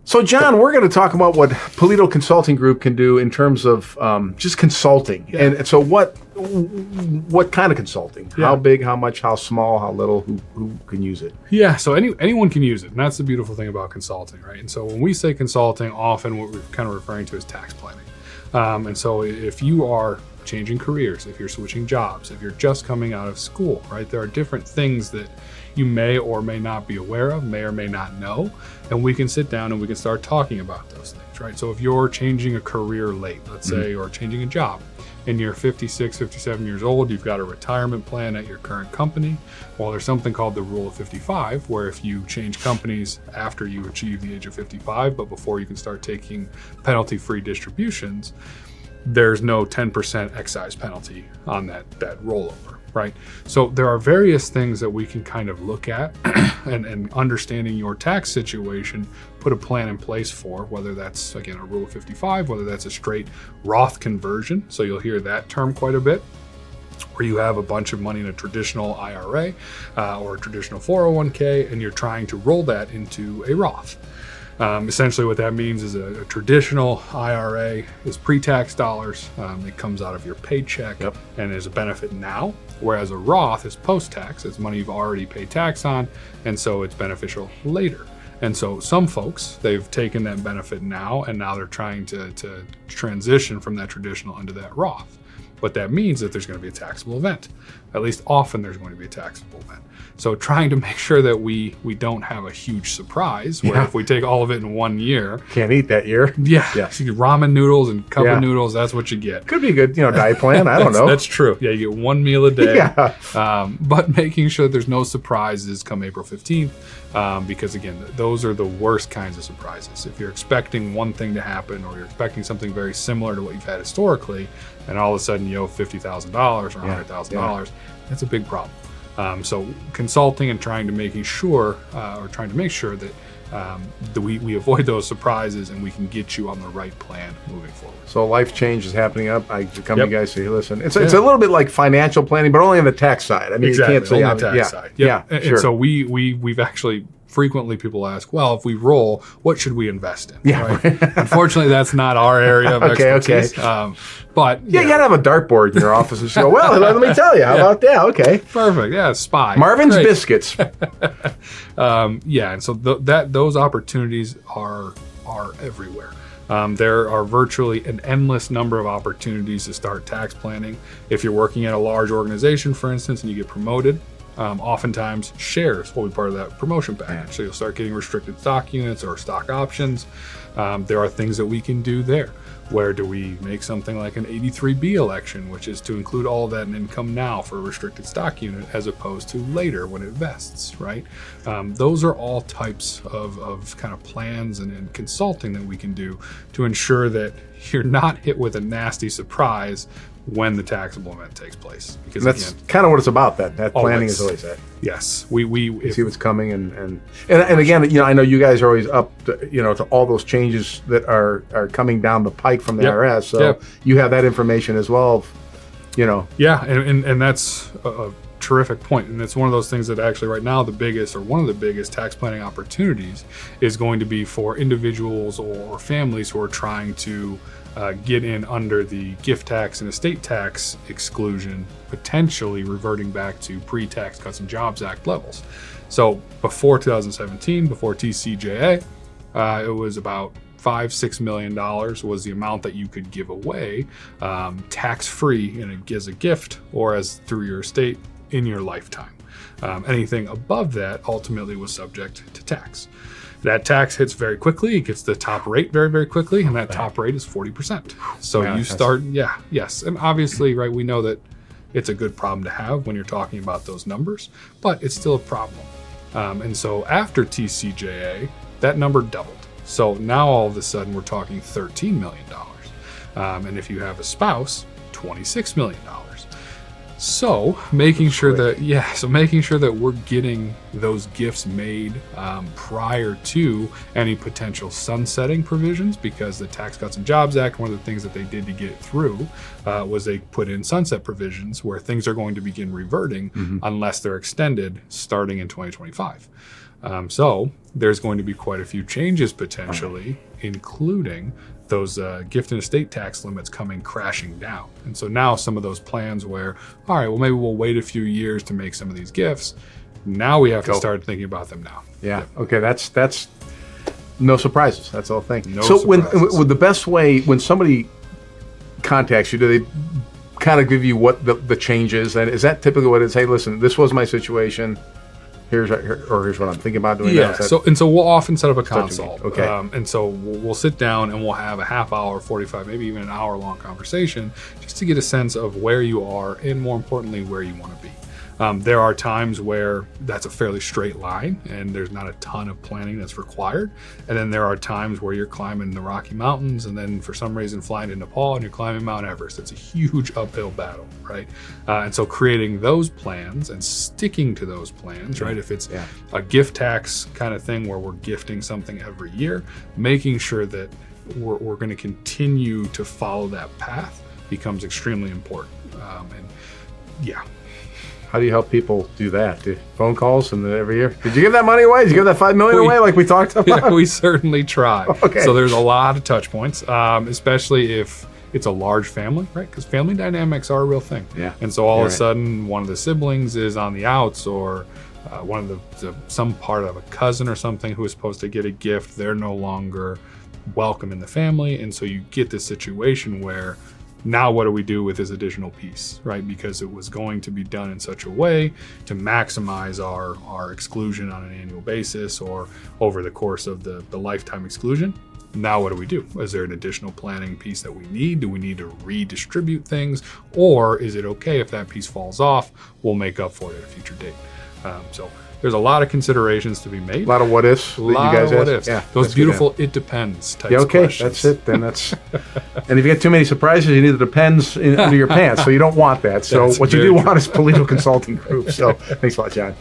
So, John, we're going to talk about what Pulito Consulting Group can do in terms of just consulting. Yeah. And so what kind of consulting? Yeah. How big, how much, how small, how little, who can use it? Yeah, so anyone can use it, and that's the beautiful thing about consulting, right? And so when we say consulting, often what we're kind of referring to is tax planning. And so if you are changing careers, if you're switching jobs, if you're just coming out of school, right? There are different things that you may or may not be aware of, may or may not know, and we can sit down and we can start talking about those things, right? So if you're changing a career late, let's say, or changing a job, and you're 56, 57 years old, you've got a retirement plan at your current company, well, there's something called the Rule of 55, where if you change companies after you achieve the age of 55, but before you can start taking penalty-free distributions, there's no 10% excise penalty on that rollover, right? So there are various things that we can kind of look at and understanding your tax situation, put a plan in place for, whether that's, again, a Rule of 55, whether that's a straight Roth conversion. So you'll hear that term quite a bit, where you have a bunch of money in a traditional IRA or a traditional 401k, and you're trying to roll that into a Roth. Essentially what that means is a traditional IRA is pre-tax dollars. It comes out of your paycheck and is a benefit now, whereas a Roth is post-tax. It's money you've already paid tax on, and so it's beneficial later. And so some folks, they've taken that benefit now, and now they're trying to transition from that traditional into that Roth. What that means is that there's going to be a taxable event. At least often there's going to be a taxable event. So trying to make sure that we don't have a huge surprise where if we take all of it in 1 year. Can't eat that year. Yeah. So you get ramen noodles and cup of noodles, that's what you get. Could be a good, diet plan. I don't know. That's true. Yeah, you get one meal a day. Yeah. But making sure there's no surprises come April 15th, because again, those are the worst kinds of surprises. If you're expecting one thing to happen, or you're expecting something very similar to what you've had historically, and all of a sudden you owe $50,000 or $100,000, that's a big problem. So consulting and trying to make sure that we avoid those surprises and we can get you on the right plan moving forward. So life change is happening up. I come to you guys and say, listen, it's a little bit like financial planning, but only on the tax side. I mean, exactly. You can't say on the tax side. And so we've actually frequently people ask, well, if we roll, what should we invest in? Yeah. Right? Unfortunately, that's not our area of expertise. But you gotta have a dartboard in your office and go, well, let me tell you, how about that? Okay. Perfect. Yeah, spy. Marvin's Biscuits. And so those opportunities are everywhere. There are virtually an endless number of opportunities to start tax planning. If you're working at a large organization, for instance, and you get promoted, oftentimes shares will be part of that promotion package. So you'll start getting restricted stock units or stock options. There are things that we can do there. Where do we make something like an 83B election, which is to include all of that in income now for a restricted stock unit as opposed to later when it vests, right? Those are all types of kind of plans and consulting that we can do to ensure that you're not hit with a nasty surprise when the taxable event takes place. Because that's kind of what it's about. That planning is always that. Yes, we see what's coming and again, I know you guys are always up, to all those changes that are coming down the pike from the IRS. So you have that information as well. Yeah, and that's a terrific point. And it's one of those things that actually right now one of the biggest tax planning opportunities is going to be for individuals or families who are trying to get in under the gift tax and estate tax exclusion, potentially reverting back to pre-Tax Cuts and Jobs Act levels. So before 2017, before TCJA, it was about $5-6 million was the amount that you could give away tax-free as a gift or as through your estate in your lifetime. Anything above that ultimately was subject to tax. That tax hits very quickly. It gets the top rate very, very quickly, and that top rate is 40%. So you start, and obviously, right, we know that it's a good problem to have when you're talking about those numbers, but it's still a problem. And so after TCJA, that number doubled. So now all of a sudden we're talking $13 million. And if you have a spouse, $26 million. So making sure that we're getting those gifts made prior to any potential sunsetting provisions, because the Tax Cuts and Jobs Act, one of the things that they did to get it through was they put in sunset provisions where things are going to begin reverting unless they're extended starting in 2025. So there's going to be quite a few changes potentially, including those gift and estate tax limits coming crashing down. And so now some of those plans where, all right, well, maybe we'll wait a few years to make some of these gifts. Now we have to start thinking about them now. Yeah. Yep. Okay. That's no surprises. That's the whole thing. No so surprises. when the best way, when somebody contacts you, do they kind of give you what the change is? And is that typically what it is? Hey, listen, this was my situation. Here's what I'm thinking about doing. Yeah. Now. So we'll often set up a consult. Okay. And so we'll sit down and we'll have a half hour, 45, maybe even an hour long conversation just to get a sense of where you are and, more importantly, where you want to be. There are times where that's a fairly straight line and there's not a ton of planning that's required. And then there are times where you're climbing the Rocky Mountains and then for some reason flying to Nepal and you're climbing Mount Everest. It's a huge uphill battle, right? And so creating those plans and sticking to those plans, right? If it's a gift tax kind of thing where we're gifting something every year, making sure that we're going to continue to follow that path becomes extremely important. How do you help people do that? Phone calls and then every year? Did you give that money away? Did you give that $5 million away like we talked about? Yeah, we certainly try. Okay. So there's a lot of touch points, especially if it's a large family, right? Because family dynamics are a real thing. Yeah. And so all of a sudden, one of the siblings is on the outs, or one of some part of a cousin or something who is supposed to get a gift, they're no longer welcome in the family. And so you get this situation where now what do we do with this additional piece, right? Because it was going to be done in such a way to maximize our exclusion on an annual basis or over the course of the lifetime exclusion. Now what do we do? Is there an additional planning piece that we need? Do we need to redistribute things? Or is it okay if that piece falls off? We'll make up for it at a future date. So there's a lot of considerations to be made. A lot of what ifs that you guys what ask. ifs. Yeah, Those beautiful it depends types questions. That's it. Then that's. And if you get too many surprises, you need the depends under your pants. So you don't want that. So what you do want is Pulito Consulting Group. So thanks a lot, John.